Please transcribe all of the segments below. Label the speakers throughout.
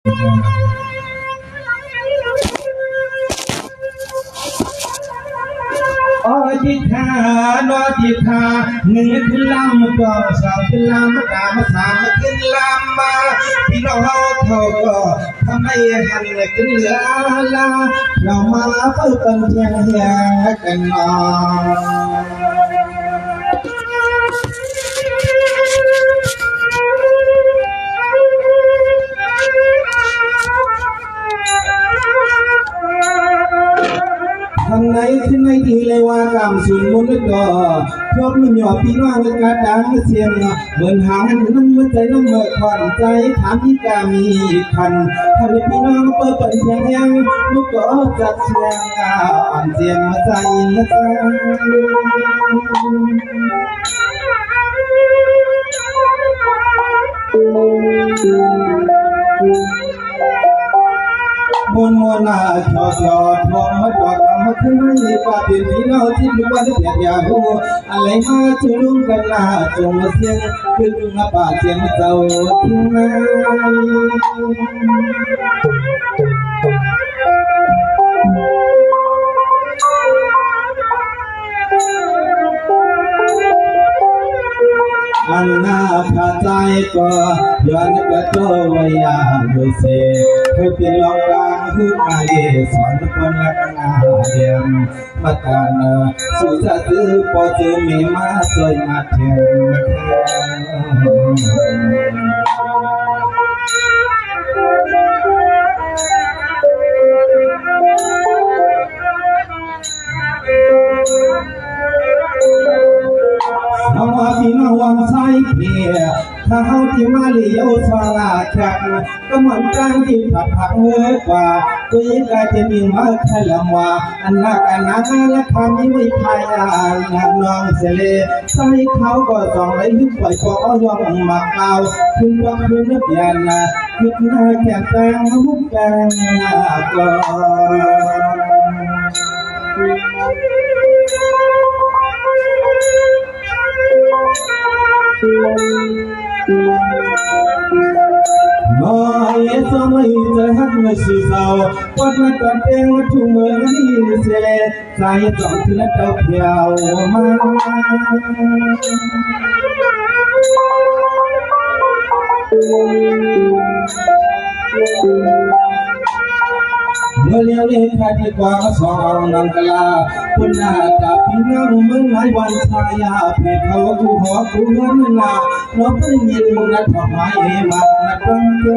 Speaker 1: อจิตาโนจิตาหนึ่งขึ้นลำก็สองขึ้นลำกามาสามขึ้นลำมาพี่น้องเขาก็ทำให้หันขึ้นเหลือลาเรามาเพื่อเป็นเพียงแค่กันนทางไหนที่ไหนดีเลยว่ากำสุนมุนก็พบมันหยอดพี่น้องกระดังเสียงเหมือนหางน้ำมันใจน้ำเมื่อขวัญใจถามที่กามีคันถ้าเป็นพี่น้องเปิดเป็นเพียงยังมุกก็จัดเสียงอ่านเสียงมาใจนะจ๊ะมวนนาชอชอทองมาจอดมาขึ้นให้ป่าเป็นพี่น้องที่ทุกวันเพียรยาหูอะไรมาจุลุงกันนาจงมาเสียงขึ้นมาป่าเสียงเจ้าทิ้งมาอันนาพาใจก็ย้อนกระโจวายาดูเสเพื่อเป็นลองกลางขึ้นมาสอนคนละนาเดียมมาการสุจะซื้อพอซื้อมีมาสวยมาเทียน้องว่าพี่น้องวังไซเพียถ้าเขาที่มาเลี้ยวสลาจักก็เหมือนกันที่ผัดผักเมื่อกว่าก็ยิ่งกลายจะมีมาแค่ลำว่าอันนักอันนั้นและคำนี้ไม่พายนางน้องเสลใส่เขาก็ส่องไหลลึกปล่อยก็ย่องมาเก่าขึ้นว่าขึ้นนับยานาขึ้นหน้าแก่แตงมุกแตงก็น้อยสมัยจะหักมาสู่เสาวัดมาตัดเองมาทุ่มเมืองนี้เสียใจจ้องที่นั่นเจ้าเพียวมาเมื่อเลี้ยวเลี้ยงขาดีกว่าสองนังกลาคนหน้าจับพี่น้องเมืองหลายวันชายาเพศเขาดูหอกูเงินนาน้องเพิ่งยินมึงนัดดอกไม้มานัดวันเกิ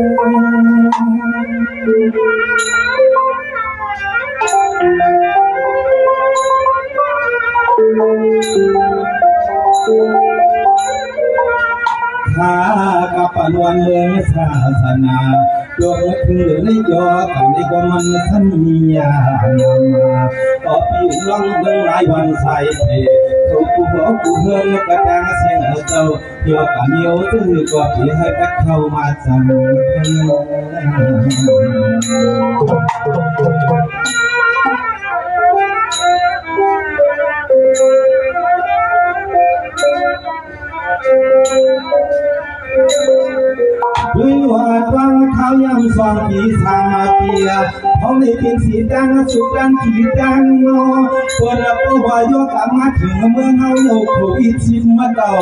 Speaker 1: ข้ากับปนวันเมืองศาสนาดวงคือในยอกันในก็มันสัญญามาต่อปีน้องเมืองหลายวันใส่เพเขากูหัวกูเฮือนกระดังเสียงเจ้ายอกันเยียวตื้อก็ที่ให้กัดเข้ามาจังด้วยว่าฟังเขายังสอนปีสามาเปียเขาในเป็นสีดังสุดังขีดังโนเปิดรับว่ายกมาถึงเมืองเฮาโยกโควิดชิมมาต่อ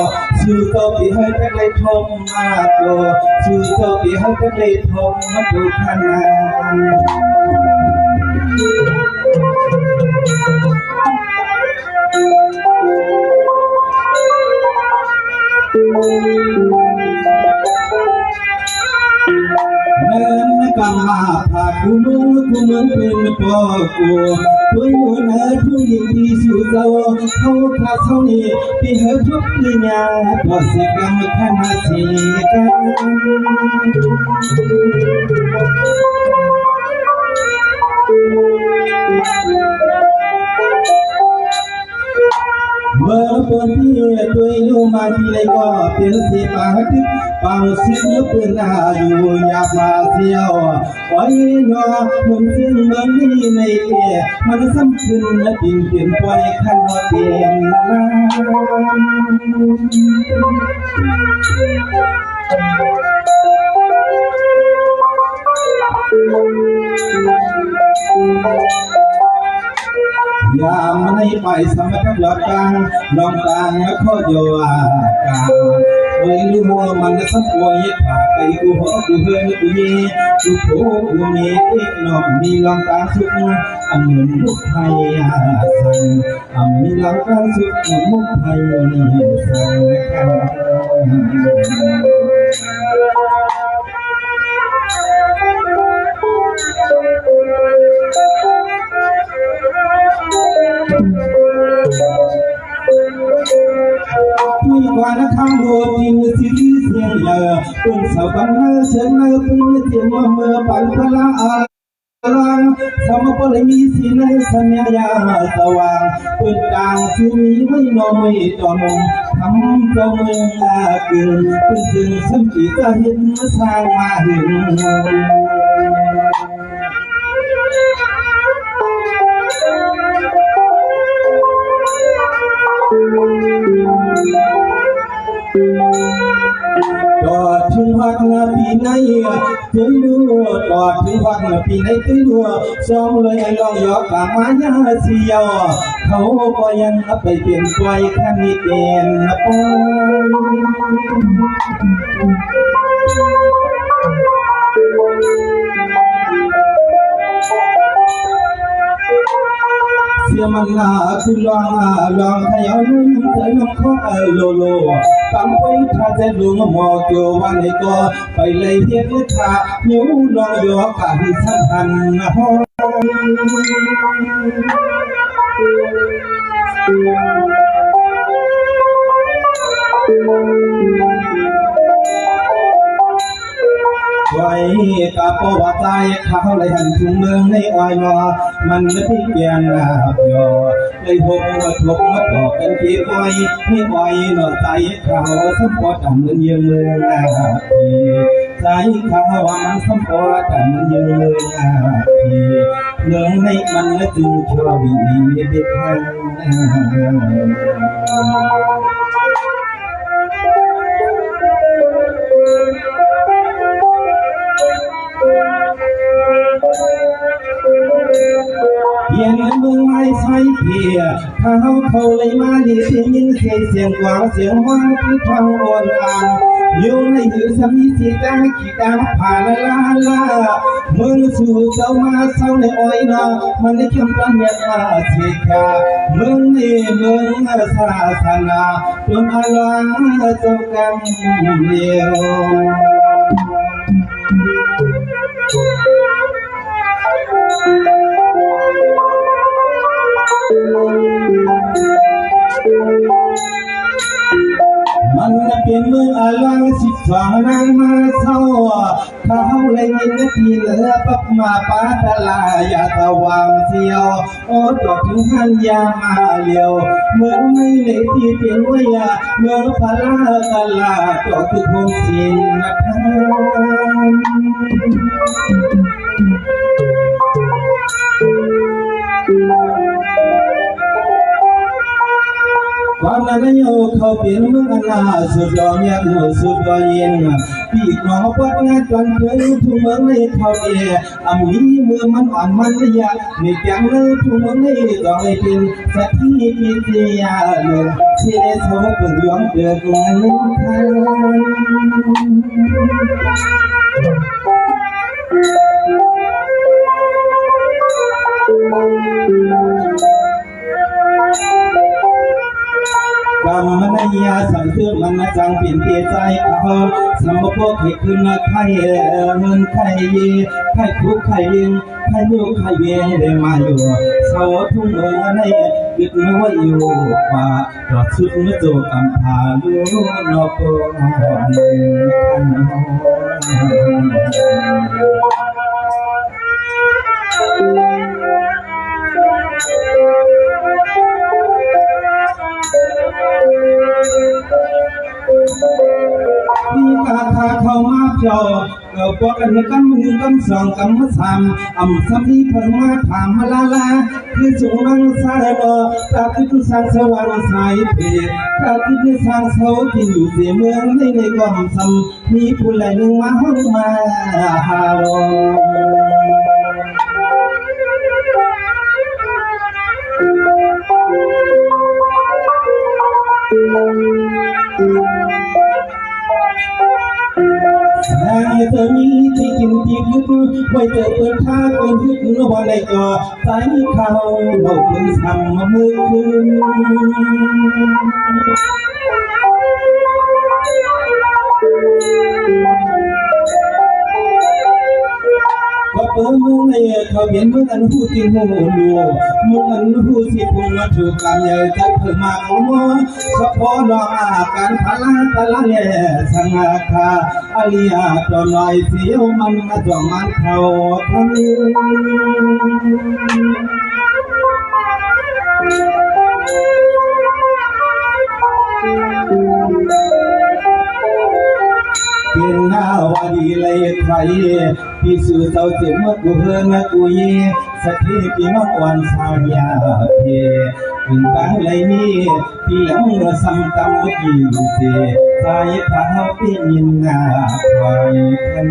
Speaker 1: สื่อต่อปีให้จะได้ทมมาตัวสื่อต่อปีให้จะได้ทมมาดูขนาเนินกำมาผากูมือเป็นปอกูด้วยมือเนื้อทุกยิ่งที่สุดเราเขาขาเท่านี้ที่เหตุทุกเรื่องพอเสียกรรมขนาดเสียเมื่อคนที่ด้วยลูมาที่ไรก็เป็นสีปากทึกปังเสียงเป็นอาอยู่อยากมาเที่ยวไว้นอมันเสียงเมืองนี้ในเกียมันซ้ำขึ้นและปิ่นเปลี่ยนไปขันว่าเปลี่ยนเ ยามในไปสมทับหลอดกลางลองกลางข้อโยกาเอ้ยลูมัวมันสับปวยขาไก่กูหัวกูเฮือนกูยีกูโผกูมีเอ็กนอมมีลองกลางสุดอันเหมือนมุกไทยสั่งมีลองกลางสุดมุกไทยสั่งมีกว่าข้างโลดินสิริเสียงเยอะเป็นสาวบันเทิงเสียงเนื้อเป็นเสียงเมื่อปันพละลังสมบูรณ์มีสีในสัญญาสว่างเปิดกลางที่มีไม่น้อยจอมทำจอมเมืองเกินเป็นจึงสัมผัสจะเห็นสร้างมาเห็นตอดถึงวังปีไหนถึงดูตอดถึงวังปีไหนถึงดูสองเลยลองยอกกามายาเสียวเขาก็ยังไปเปลี่ยนปล่อยขันนิเกนปเสียมันลาคือลองให้เอาลุ่มเธอน้ำข้อโลโลตั้งไว้ถ้าจะลุงมอเกี่ยววันไหนก็ไปเลยเทียบขานิ้วลองยอกกาที่สำคัญนะฮะไว้ตาปวดใจเขาเลยหันถึงเมืองในอ้อยนอมันไม่พิจารณาหยอเลยพงมาทกมาต่อกันที่อ้อยให้อ้อยนอใจเขาสมปอดเงินยืมเมืองนาทีใจเขาว่ามันสมปอดเงินยืมเมืองนาทีเมืองในมันจึงชอบดีเด็กข้างเย็นมึงไม่ใช่เพียเขาเลยมาดีที่ยินเสียงกวางเสียงว่าที่ทางโอนอ่านอยู่ในหือสมีสีจ้าขี้ตามผ่านลามึงสู่เจ้ามาเศร้าในอ้อยนามันได้เข้มกันยันมาเสียกามึงนี่มึงศาสนาจนอาลังเจ้ากรรมเดียวมันเป็นเมืองอลัง12นางมาเศร้าเขาเลยยินทีเหลือปับมาปาตลายาตะวางเสียวโอ้จบถึงหันยามาเลียวเมืองไม่เลยที่เป็นวิยาเมืองพลาตลาจบถึงคงสินความนั้นโยเขาเป็นเมืองนาสุดยอดยักษ์สุดยอดเย็นปีกน้องปัดงานกันเพื่อทุ่งเมืองในเขาเอ๋อมีเมื่อมันอ่อนมันระยะในแก่งในทุ่งเมืองในต้องให้เป็นสักที่พิจารณาเรื่องที่ได้สวรรค์ย้อนเกิดงานเล่นไทกรรมนายาสังเกตมันจังเปลี่ยนเกียใจเขาสมบูรณ์ให้ขึ้นไข่เงินไข่ยีไข่คุกไข่เลี้ยงไข่ยุกไข่เวียงได้มาอยู่เสาทุ่งเมืองในยึดไว้อยู่ป่าดอกสุดเมื่อโจกำพาลูนอกโมีการพาเข้ามาเจาะพวกกันกันมือกันสองกันมาสามสามีเพิ่งมาถามมาลาคือจงรังสายบ่ตาคือสร้างสวรรค์สายเพตาคือสร้างเสาที่อยู่เสียเมืองในกองซ้ำมีผู้ใดหนึ่งมาห้องมาหาลม ยึดไว้เจอปืนท่าปืนยึดวันไหนก็ใจเขาเราปืนทำมามือคืนก็เปิดมือในเขาเห็นมือกันผู้ที่หูดูมือกันผู้ที่พุ่งมาถูกกันใหญ่จับเพิ่มมาโอ้สะพอดอกอาการพลาตะละเล่สังอาคาอาลียาตัวลอยเสียวมันมาจ่อมันเขาทั้งเป็นหน้าวาดีเลยใครพี่สู่เจ้าเจ็บมากูเฮือนกูเยสักทีพี่น้องวันสาวยาเพถึงตั้งเลยนี่พี่หลังเมื่อซ้ำตำกี่เสียใจพาพี่ยินหน้าไว้กัน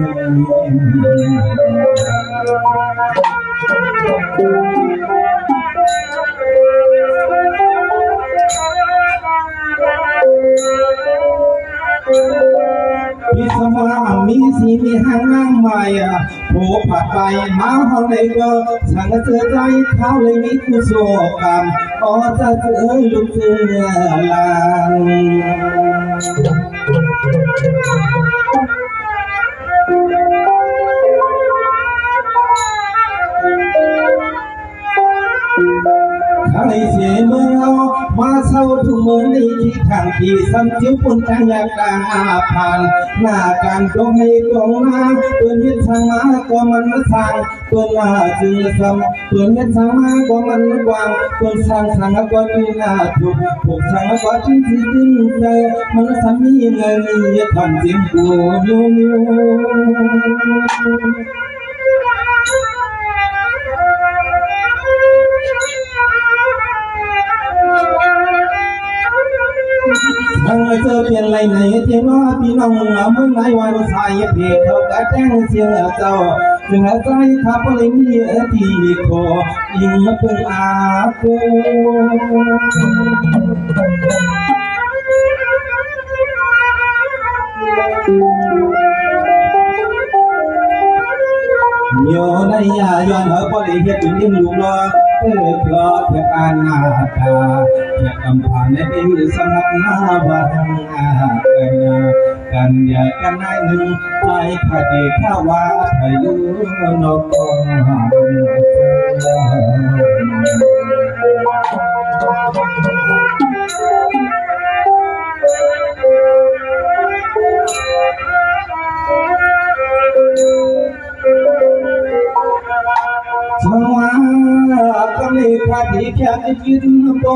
Speaker 1: พิสมามีสีมีหางนางใหม่โผผัดไปมาห้องในก็ฉันเจอใจเขาเลยมีกุศลกรรมอ๋อจะเจอลูกเสือลางใครเสียเมื่อเรามาเศร้าทุกเมื่อนี้ที่ทางที่ซ้ำจิ้วปุ่นทางอยากการผ่านหน้าการตรงให้ตรงมาเปิดเฮ็ดทางมาก็มันมาสร้างเปิดมาจึงซ้ำเปิดเฮ็ดทางมาก็มันกว้างเปิดสร้างทางก็มีหน้าถูกผูกทางก็จึงสิจึงใจมันสามีเงินมีคอนจิ้มกูอยู่ทั้งเจอเปลี่ยนไรไหนเที่ยวพี่น้องเมื่อไหร่วันสายเพจเขาก็แจ้งเสียงเจ้าจึงใจขับเลยมีที่โคยิ่งเพิ่งอาโกโยนายาย้อนเหอพอได้เฮ็ดถึงยิ่งลูกรอเพราะเธออ่านหน้าตาเธอกำผ่านในดินสมัครหน้าบังกันอยากกันได้หนึ่งใจคดีข้าว่าไทยลูนกสว่างก็ไม่ขาดที่แค่ยืนบ่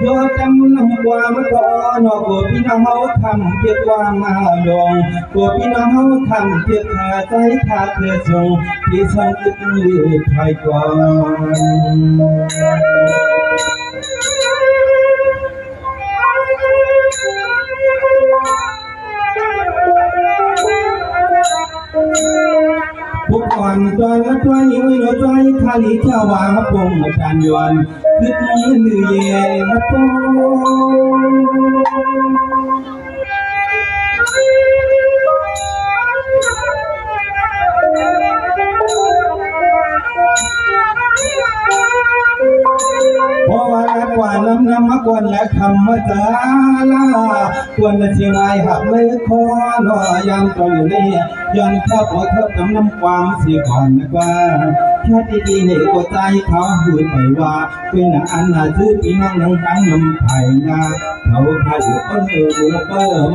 Speaker 1: ยอดจำนำความก่อนก็พี่น้องเขาทำเกี่ยวว่ามาลงก็พี่น้องเขาทำเกี่ยวขาใจขาดเธอส่งที่ฉันตึกลือไทยก่อนพวกก่อนตอนละตัวนี้ไม่รู้ใจคาลิชาวาปงการยวนนึกมือเย็นปงเพราะว่ากว่าน้ำมากวนและคำว่าจ้าล่ากวนเชียงรายหักเลยคอหน่อยามตัวอยู่นี่ย้อนเข้าพอเท่ากับน้ำความเสียก่อนนะว่าแค่ดีๆเนี่ยก็ใจเขาหืดไปว่าเป็นอันน่าซื้อพี่น้องน้องตั้งน้ำไผ่นาเขาพาอยู่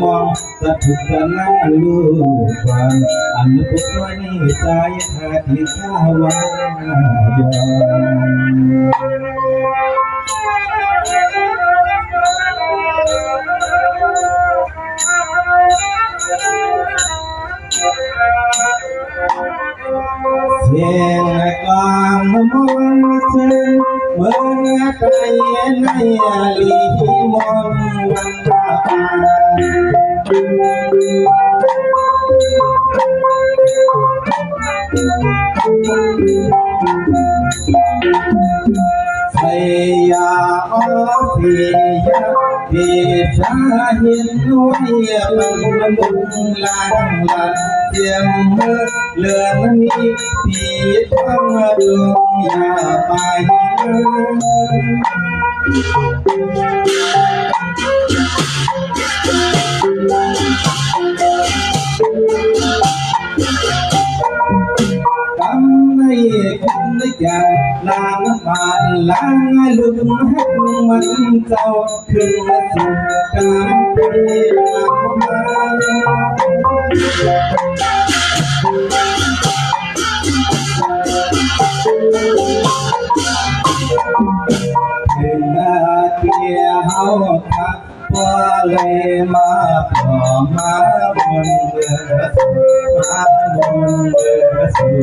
Speaker 1: มองจะถูกจะนั่งลูกวันอันพวกน้อยนี่ใจขาดที่ข้าวว่ายอเสียงกลางมองเสียงเมื่อไกลในลีมองวันตา ไทยาอเสียเดชาเห็นไว้มันมุงลางลาเสียงเมื่อเลือนนี้ปีทั้งดวงยาไปทำให้คนได้อย่างลางผ่านลางลุงหักมันเจ้าขึ้นมาสู่การเปลี่ยนถึงนาเกียเฮาทักว่าเลยมาพอมาบนเดือมาบนเดือสู่